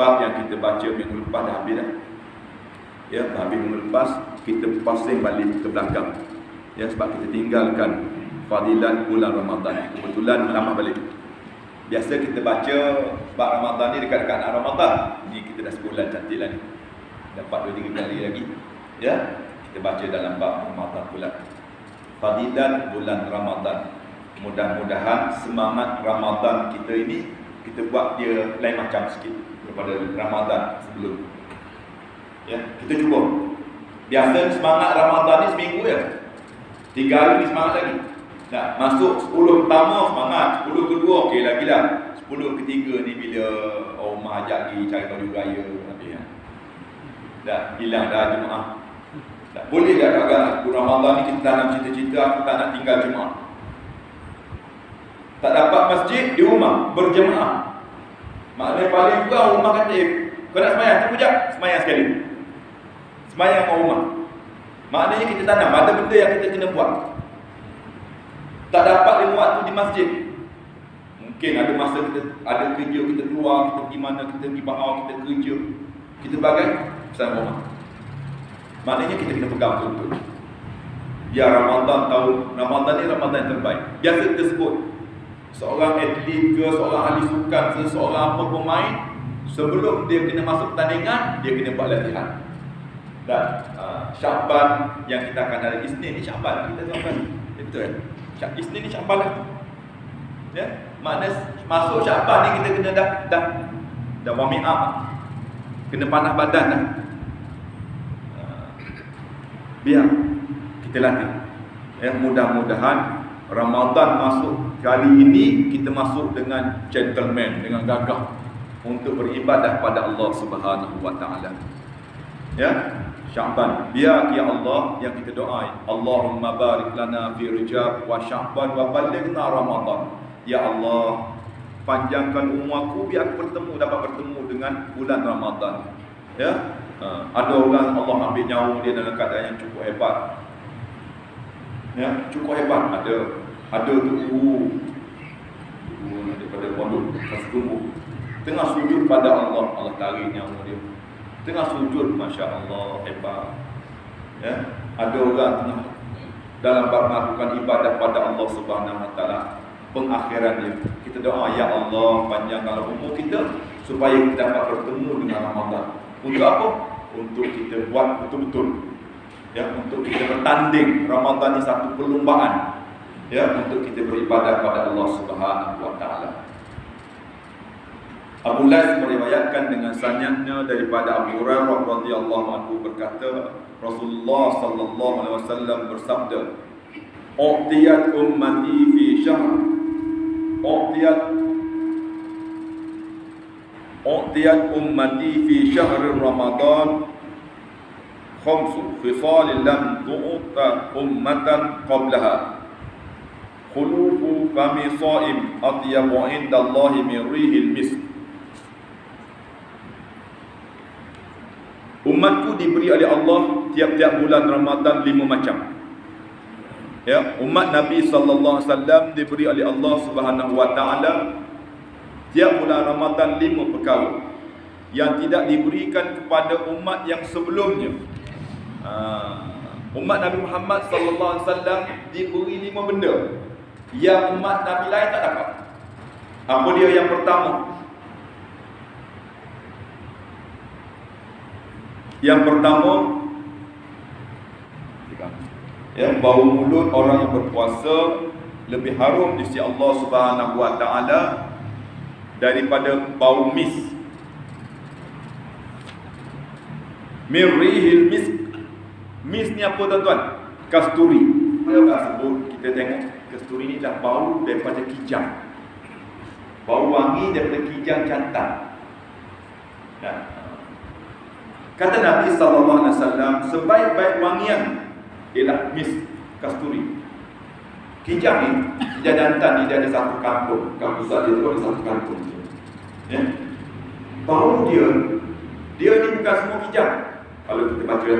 bab yang kita baca minggu lepas dah habis dah. Ya, habis minggu lepas kita passing balik ke belakang. Ya, sebab kita tinggalkan fadilat bulan Ramadan. Kebetulan lama balik. Biasa kita baca bab Ramadan ni dekat-dekat Ramadan. Ni kita dah sebulan cantik lah ni. Dapat 2-3 kali lagi. Ya, kita baca dalam bab Ramadan pula. Fadilat bulan Ramadan. Mudah-mudahan semangat Ramadan kita ini kita buat dia lain macam sikit daripada Ramadan sebelum. Ya, kita cuba. Biasa semangat Ramadan ni seminggu je. 3 hari ni semangat lagi. Nah, masuk 10 pertama semangat, 10 kedua okey lagi lah. 10 ketiga ni bila Omar ajak pergi cari baju raya habis kan. Dah hilang dah Jumaat. Tak boleh dah agak Ramadan ni kita tanam cita-cita aku tak nak tinggal Jumaat. Tak dapat masjid di rumah berjemaah. Maknanya paling kurang rumah kata, kau nak semayang? Tunggu sekejap, semayang sekali. Semayang kat rumah. Maknanya kita tanam, ada benda yang kita kena buat. Tak dapat 5 waktu di masjid. Mungkin ada masa kita ada kerja, kita keluar, kita pergi mana, kita pergi bahar, kita kerja. Kita bagai pesan rumah. Maknanya kita kena pegang betul-betul. Biar Ramadan tahun, Ramadan ni Ramadan yang terbaik. Biasa kita sebut, seorang atlet ke, seorang ahli sukan, seseorang apa pemain, sebelum dia kena masuk pertandingan, dia kena buat latihan. Dan Syaban yang kita akan ada Isnin ni Syaban kita tahu kan. Betul kan? Isnin ni Syaban lah. Ya, maknanya masuk Syaban ni kita kena dah warming up. Kena panah badan dah. Biar kita latih. Ya, mudah-mudahan Ramadan masuk kali ini kita masuk dengan gentleman, dengan gagah untuk beribadah pada Allah Subhanahu wa taala. Ya, Syaban, biar ya Allah yang kita doai, Allahumma barik lana fi Rajab wa Syaban wa ballighna Ramadan. Ya Allah, panjangkan umurku biar aku dapat bertemu dengan bulan Ramadan. Ya, ada orang Allah ambil nyawa dia dalam keadaan yang cukup hebat. Ya, cukup hebat. Ada tu daripada pondok pas tumbuh tengah sujud pada Allah, Allah tarik nyawa dia. Tengah sujud, Masya Allah, hebat. Ya, ada orang tengah dalam bab melakukan ibadah pada Allah Subhanahu wa taala, pengakhiran dia. Kita doa, ya Allah, panjangkan umur kita supaya kita dapat bertemu dengan Ramadan. Untuk apa? Untuk kita buat betul-betul. Ya, untuk kita bertanding. Ramadan ni satu perlombaan. Ya, untuk kita beribadah pada Allah Subhanahu wa taala. Abu Lais meriwayatkan dengan sanadnya daripada Abu Hurairah radhiyallahu anhu berkata, Rasulullah sallallahu alaihi wasallam bersabda, "U'tiyat ummati fi syahr." U'tiyat ummati fi syahr Ramadan khamsu khisal lam tu'ta ummatan qablaha. Khulufu fami sha'im atyabu 'inda Allah min rihil misk. Umatku diberi oleh Allah tiap-tiap bulan Ramadan 5 macam. Ya, umat Nabi sallallahu alaihi wasallam diberi oleh Allah Subhanahu wa taala tiap bulan Ramadan 5 perkara yang tidak diberikan kepada umat yang sebelumnya. Umat Nabi Muhammad sallallahu alaihi wasallam diberi 5 benda yang umat Nabi lain tak dapat. Apa dia yang pertama? Yang pertama, ya, bau mulut orang yang berpuasa lebih harum di sisi Allah Subhanahu wa taala daripada bau mis. Mirrihil misk. Mis ni apa tuan-tuan? Kasturi. Kita sebut, kita tengok kasturi ni dah bau daripada kijang. Bau wangi daripada kijang jantan. Nah, kata Nabi sallallahu alaihi wasallam, sebaik-baik wangian ialah mis kasturi. Kijang ni, kijang jantan ni dia ada satu kampung. Kampung dia tu ada satu kampung. Ya. Bau dia ni bukan semua kijang. Kalau kita baca.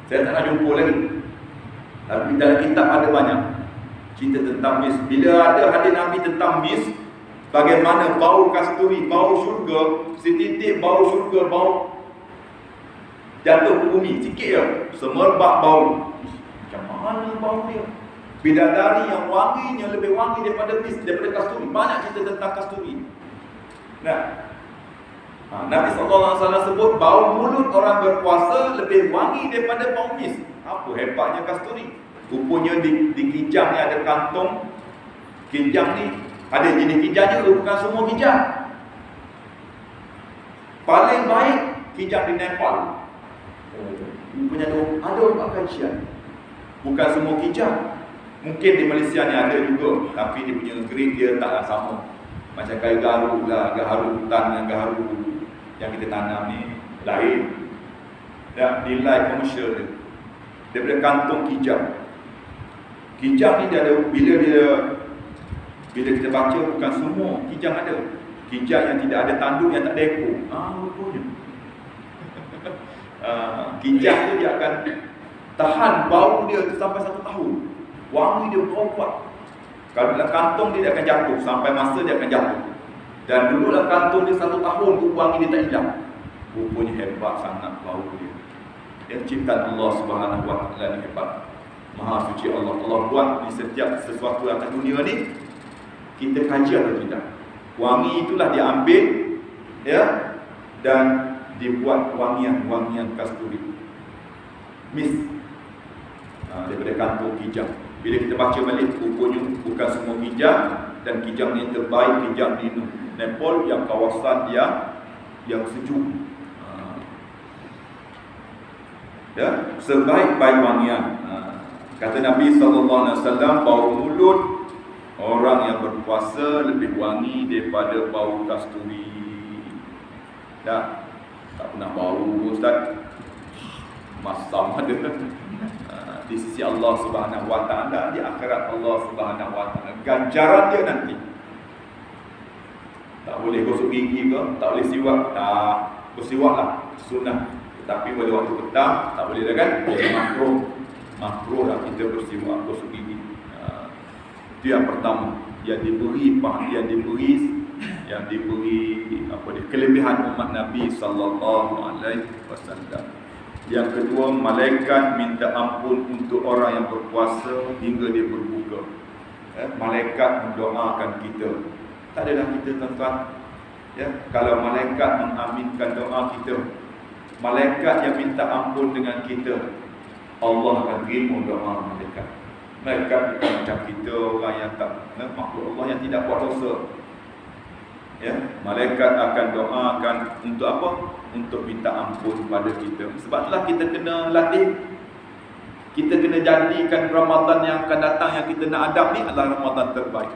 Saya tak nak jumpa lagi. Tapi dalam kitab ada banyak cerita tentang mis. Bila ada hadis Nabi tentang mis, Bagaimana bau kasturi, bau syurga, setitik bau syurga, bau jatuh ke bumi, sikit je, semerbak bau. Macam mana bau dia? Bidadari yang wanginya lebih wangi daripada kasturi. Banyak cerita tentang kasturi. Nah, Nabi SAW sebut bau mulut orang berpuasa lebih wangi daripada bau mis. Apa hebatnya kasturi? Rupanya di kijang ni ada kantong. Kijang ni ada jenis kijang juga, bukan semua kijang. Paling baik kijang di Nepal. Rupanya ada orang kajian. Bukan semua kijang. Mungkin di Malaysia ni ada juga, tapi dia punya grade dia taklah sama. Macam kayu gaharu lah, gaharu hutan dengan gaharu yang kita tanam ni lain. Dan nilai komersial dia daripada kantong kijang. Kijang ni dia ada, bila kita baca, bukan semua kijang ada. Kijang yang tidak ada tanduk, yang tak ada ekor. Rupanya kijang tu dia akan tahan bau dia sampai 1 tahun. Wangi dia bau kuat. Kalau dalam kantong dia akan jatuh, sampai masa dia akan jatuh. Dan dulu dalam kantong dia 1 tahun tu wangi dia tak hilang. Rupanya hebat sangat bau dia. Yang ciptaan Allah Subhanahu Wa Taala ni hebat. Maha suci Allah. Allah buat di setiap sesuatu atas dunia ni, kita kaji atau tidak. Wangi itulah diambil, ya, dan dibuat wangian kasturi, mis, daripada kantong kijang. Bila kita baca balik, rupanya bukan semua kijang, dan kijang yang terbaik kijang di Nepal, yang kawasan yang sejuk. Ya, sebaik-baik wangian. Kata Nabi SAW, bau mulut orang yang berpuasa lebih wangi daripada bau kasturi. Tak pernah bau, Ustaz. Masam ada. Di sisi Allah Subhanahu Wa Taala, di akhirat Allah Subhanahu Wa Taala, ganjaran dia nanti. Tak boleh gosok gigi ke, tak boleh siwak. Bersiwaklah sunnah. Tapi pada waktu petang tak boleh dah kan? Jadi makruh lah kita bersiwak, gosok gigi. Itu yang pertama, yang diberi kelebihan umat Nabi sallallahu alaihi wasallam. Yang kedua, malaikat minta ampun untuk orang yang berpuasa hingga dia berbuka. Malaikat mendoakan kita. Tak adalah kita, tuan-tuan, ya, kalau malaikat mengaminkan doa kita, malaikat yang minta ampun dengan kita, Allah akan terima doa malaikat. Malaikat bukan macam kita, orang yang tak, makhluk Allah yang tidak buat dosa. Ya, malaikat akan doakan untuk apa? Untuk minta ampun pada kita. Sebab itulah kita kena latih. Kita kena jadikan Ramadan yang akan datang, yang kita nak hadap ni adalah Ramadan terbaik.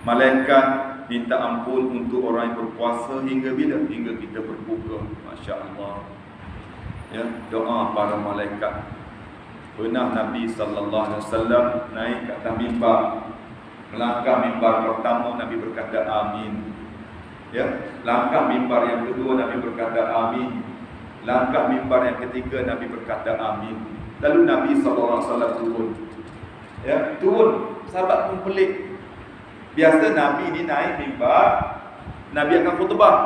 Malaikat minta ampun untuk orang yang berpuasa hingga bila? Hingga kita berbuka. Masya Allah. Ya, doa para malaikat. Pernah Nabi SAW naik ke atas mimbar. Melangkah mimbar pertama, Nabi berkata amin. Ya, langkah mimbar yang kedua, Nabi berkata amin. Langkah mimbar yang ketiga, Nabi berkata amin. Lalu Nabi SAW turun. Ya, turun. Sahabat pun pelik. Biasa Nabi ni naik mimbar, Nabi akan khutbah.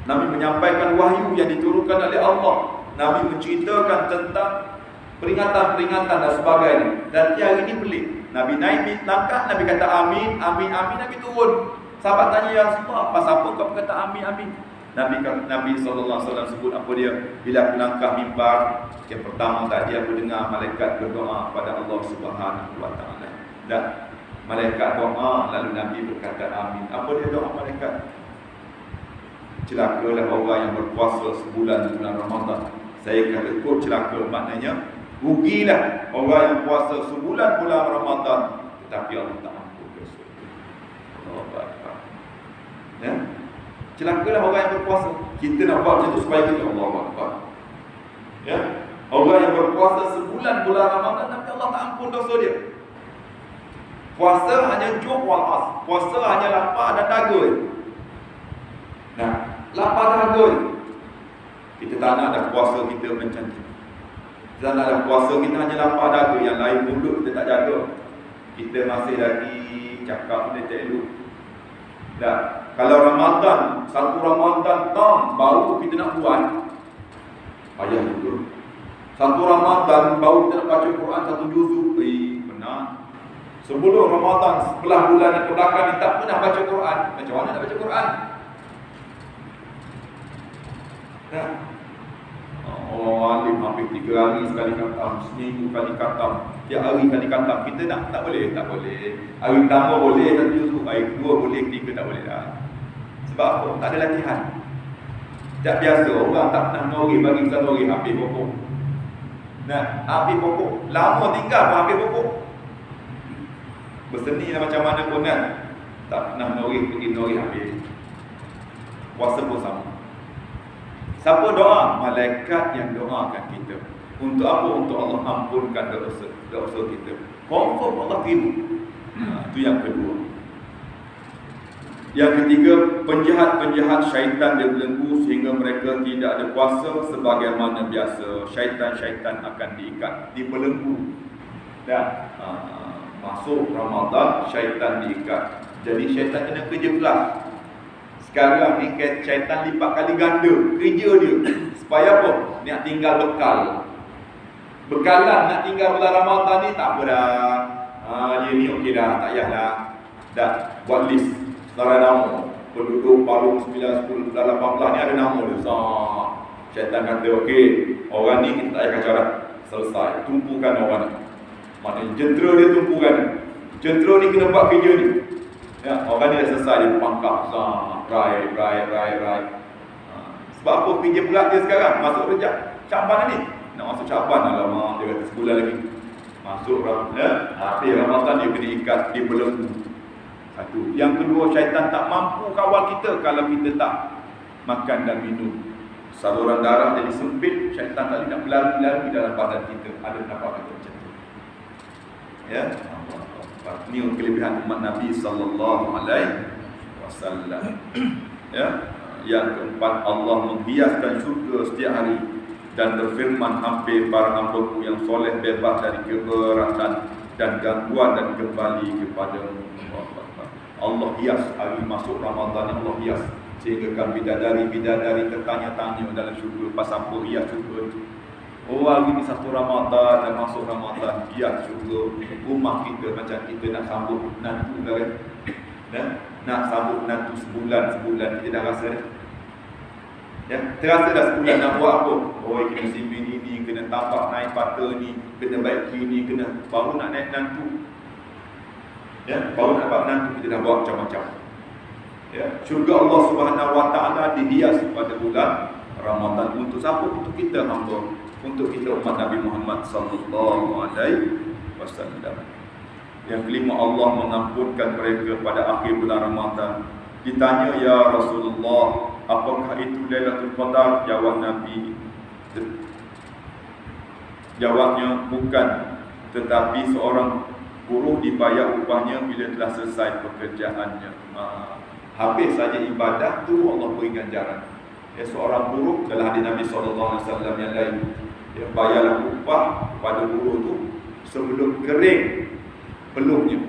Nabi menyampaikan wahyu yang diturunkan oleh Allah. Nabi menceritakan tentang peringatan-peringatan dan sebagainya. Dan hari ini pelik. Nabi naik langkah, Nabi kata amin, amin, amin, Nabi turun. Sahabat tanya, ya Rasulullah, pasal apa kau kata amin, amin? Nabi SAW sebut apa dia? Bila aku langkah mimbar, yang pertama tadi aku dengar malaikat berdoa kepada Allah Subhanahu Wa Taala. Dan malaikat doa, lalu Nabi berkata amin. Apa dia doa malaikat? Celakalah orang yang berpuasa sebulan di bulan Ramadan. Saya kata kod celaka, maknanya rugilah orang yang puasa sebulan bulan Ramadan, tetapi Allah tak ampun dosa. Allahu Akbar. Ya? Celakalah orang yang berpuasa. Kita nak buat macam tu supaya kita Allahu Akbar. Ya? Orang yang berpuasa sebulan bulan Ramadan, tapi Allah tak ampun dosa dia. Puasa hanya jum wal as. Puasa hanya lapar dan dahaga. Nah, lapar dahaga. Kita tak nak dah puasa kita macam tu. Kita nak dah puasa kita hanya lapar dahaga, yang lain mulut kita tak jaga. Kita masih lagi cakap dia tak elok. Dan kalau Ramadan, satu Ramadan baru kita nak buat, payah juga. Satu Ramadan baru kita nak baca Quran satu juzuk, benar. Sebelum Ramadan, sebelah bulan yang kebelakang ni tak pernah baca Quran. Macam mana nak baca Quran? Nah, orang alim hampir 3 hari sekali khatam, seminggu kali khatam, tiap hari kali khatam. Kita nak tak boleh, tak boleh. Hari pertama boleh satu juzuk, hari kedua boleh, ketiga tak boleh dah. Sebab apa? Tak ada latihan. Tak biasa, orang tak pernah nori bagi satu hari habis pokok. Nah, habis pokok. Lama tinggal pun habis pokok. Berseni lah macam mana pun kan, tak pernah nori, pergi nori habis. Puasa pun sama. Siapa doa? Malaikat yang doakan kita. Untuk apa? Untuk Allah ampunkan dosa kita. Confirm Allah terima. Itu yang kedua. Yang ketiga, penjahat-penjahat syaitan dibelenggu sehingga mereka tidak ada kuasa sebagaimana biasa. Syaitan-syaitan akan diikat, dibelenggu. Dan masuk Ramadan, syaitan diikat. Jadi syaitan kena kerja keras. Sekarang ni syaitan lipat kali ganda kerja dia. Supaya apa? Nak tinggal bekal. Bekalan nak tinggal bulan Ramadan ni tak apa dah. Dia ni okey dah, tak payahlah. Dah buat list setara nama. Penduduk Palung 9, 10, 18 ni ada nama dia. Syaitan kata okey, orang ni kita tak payah kacau dah. Selesai. Tumpukan orang ni. Maknanya jentera dia tumpukan. Jentera ni kena buat kerja ni. Ya, orang ni dah selesai, dia pangkap. Right. Sebab apa kerja berat dia sekarang? Masuk Rejab Syaban ni. Nak masuk Syaban, alamak, dia kata sebulan lagi. Masuk habis Ramadan dia kena ikat, dia belenggu. Satu. Yang kedua, syaitan tak mampu kawal kita kalau kita tak makan dan minum. Saluran darah jadi sempit, syaitan tak nak berlari-lari dalam badan kita. Ada nampak kata macam tu. Ya, ini kelebihan umat Nabi sallallahu alaihi wasallam. Ya, yang keempat, Allah menghiaskan syurga setiap hari dan berfirman, hampir para hamba-Ku yang soleh bebas dari keberatan dan gangguan dan kembali kepada Allah. Hias hari masuk Ramadan, Allah hias sehingga kan bidadari tertanya-tanya dalam syurga pasal apa hias syurga itu. Oh, hari ni satu Ramadan dan masuk Ramadan, hias syurga. Rumah kita macam kita nak sambut nantu dah kan. Nak sambut nantu sebulan kita dah rasa dah. Ya, terasa dah sebulan nak buat apa? Oh, kena simbing ini, kena tampak naik pata ni, kena baiki ni, kena baru nak naik nantu. Ya, baru nak buat nantu kita dah buat macam-macam. Ya, syurga Allah Subhanahu Wa Taala dihias pada bulan Ramadan. Untuk siapa? Untuk kita hamba, untuk kita umat Nabi Muhammad sallallahu alaihi wasallam. Yang kelima, Allah mengampunkan mereka pada akhir bulan Ramadan. Ditanya, ya Rasulullah, apakah itu Lailatul Qadar? Jawab Nabi, jawabnya bukan, tetapi seorang buruh dibayar upahnya bila telah selesai pekerjaannya. Habis saja ibadah tu Allah beri ganjaran. Ya, seorang buruh dalam hadis Nabi SAW yang lain, dia bayarlah upah kepada buruh tu sebelum kering peluhnya.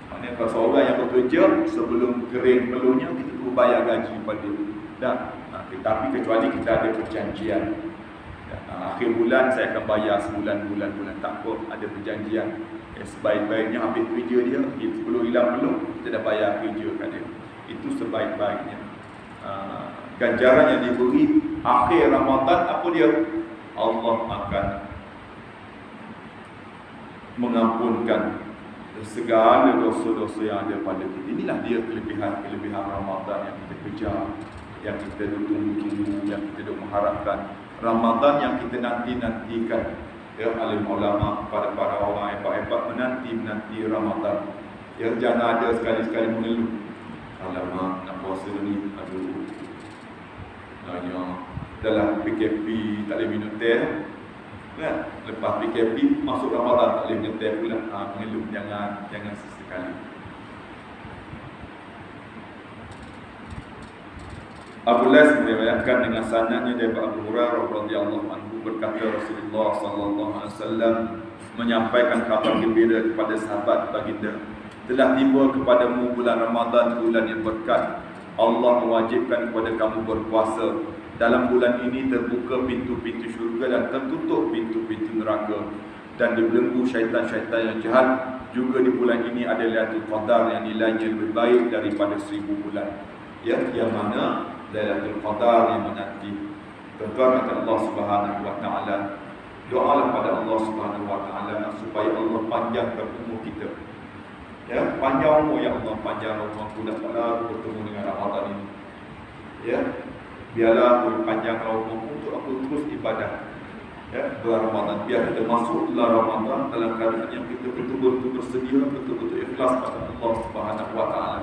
Maknanya kalau seorang yang bekerja sebelum kering peluhnya, kita perlu bayar gaji pada dia. Dan tetapi kecuali kita ada perjanjian. Akhir bulan saya akan bayar sebulan, bulan tak apa, ada perjanjian. Sebaik-baiknya habis kerja dia, sebelum hilang peluh, kita dah bayar kerja kat dia. Itu sebaik-baiknya. Ganjaran yang diberi akhir Ramadan apa dia? Allah akan mengampunkan segala dosa-dosa yang ada pada kita. Inilah dia kelebihan Ramadan yang kita kejar, yang kita tunggu-tunggu, yang kita mengharapkan. Ramadan yang kita nanti-nantikan. Ya, alim ulama, pada para orang hebat-hebat menanti Ramadan. Ya, jangan ada sekali-sekali mengeluh. Alamak, nak puasa ni, aduh. Dalam PKP tak boleh minum teh. Kan? Lepas PKP masuk Ramadan tak boleh minum teh pula. Mengeluh, jangan sesekali. Abu Lais meriwayatkan dengan sanadnya daripada Abu Hurairah radhiyallahu anhu, berkata Rasulullah sallallahu alaihi wasallam menyampaikan kabar gembira kepada sahabat baginda, telah tiba kepadamu bulan Ramadan, bulan yang berkat. Allah mewajibkan kepada kamu berpuasa. Dalam bulan ini terbuka pintu-pintu syurga dan tertutup pintu-pintu neraka, dan dibelenggu syaitan-syaitan yang jahat. Juga di bulan ini ada Lailatul Qadar yang nilainya lebih baik daripada 1000 bulan. Ya, yang mana Lailatul Qadar yang menanti. Tuan-tuan kata Allah Subhanahu wa taala, doalah pada Allah Subhanahu wa taala supaya Allah panjangkan umur kita. Ya, panjang umur ya Allah, panjang umur aku dapatlah bertemu dengan Ramadan ini. Ya, biarlah aku panjangkan umur untuk aku terus ibadah. Ya, bulan Ramadan, biar kita masuk bulan Ramadan dalam keadaan yang kita betul-betul bersedia, betul-betul ikhlas pada Allah Subhanahu wa taala.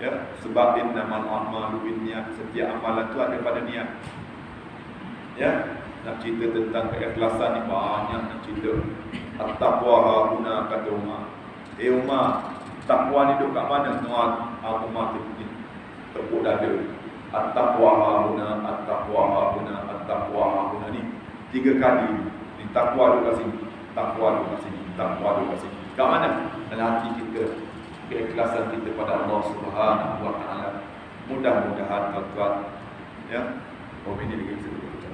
Ya, sebab innamal a'malu binniyat, setiap amalan itu ada pada niat. Ya, nak cerita tentang keikhlasan ni banyak nak cerita. At-taqwa hauna kata Umar. Umar, takwa ni duduk kat mana? Tuan, Umar tepuk dada. At-taqwa hauna, at-taqwa hauna, at-taqwa hauna ni 3 kali. Ni takwa duduk kat sini, takwa duduk kat sini, takwa duduk kat sini. Kat mana? Dalam hati kita, keikhlasan kita pada Allah Subhanahu wa taala. Mudah-mudahan tuan-tuan, ya, ini lagi kita.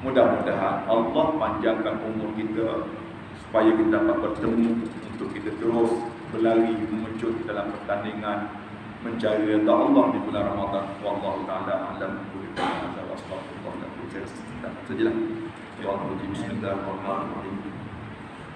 Mudah-mudahan Allah panjangkan umur kita supaya kita dapat bertemu untuk kita terus berlari memuncul dalam pertandingan mencari redha Allah di bulan Ramadan. Wallahu taala alam. Sajalah. Ya Allah, bismillahirrahmanirrahim.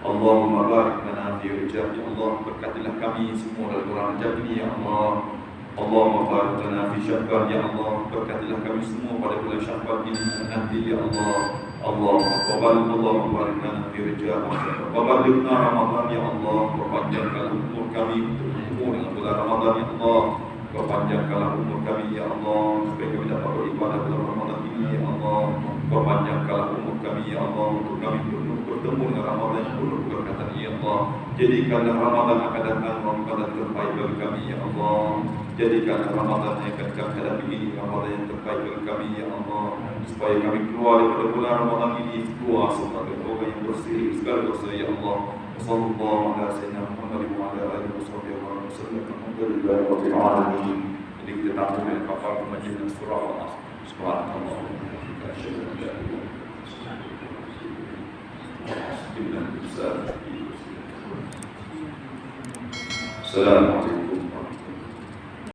Allahumma barik lana fi Rajab, ya Allah, berkatilah kami semua dalam bulan Rajab ini, ya Allah. Allahumma barik lana fi Sya'ban, ya Allah, berkatilah kami semua pada bulan Sya'ban ini nanti, ya Allah. Allahumma qabal, Allahumma barik lana fi Rajab, wa balighna Ramadan, ya Allah, perpanjangkanlah umur kami untuk bertemu dengan bulan Ramadan, ya Allah. Perpanjangkanlah umur kami, ya Allah, supaya kami dapat beribadah bulan Ramadan ini, ya Allah. Perpanjangkanlah umur kami, ya Allah, untuk kami bertemu dengan Ramadan yang penuh keberkatan, ya Allah. Jadikanlah Ramadan akan datang Ramadan terbaik bagi kami, ya Allah. Jadikanlah Ramadan yang akan kami hadapi ini Ramadan yang terbaik bagi kami, ya Allah. Supaya kami keluar daripada bulan Ramadan ini keluar sebagai orang yang bersih segala dosa, ya Allah. Sallallahu alaihi wasallam wa ala alihi wasallam. Alhamdulillah rabbil alamin. Jadi kita tahu yang kafar majlis surah Al-Asr. Subhanallah. Assalamualaikum.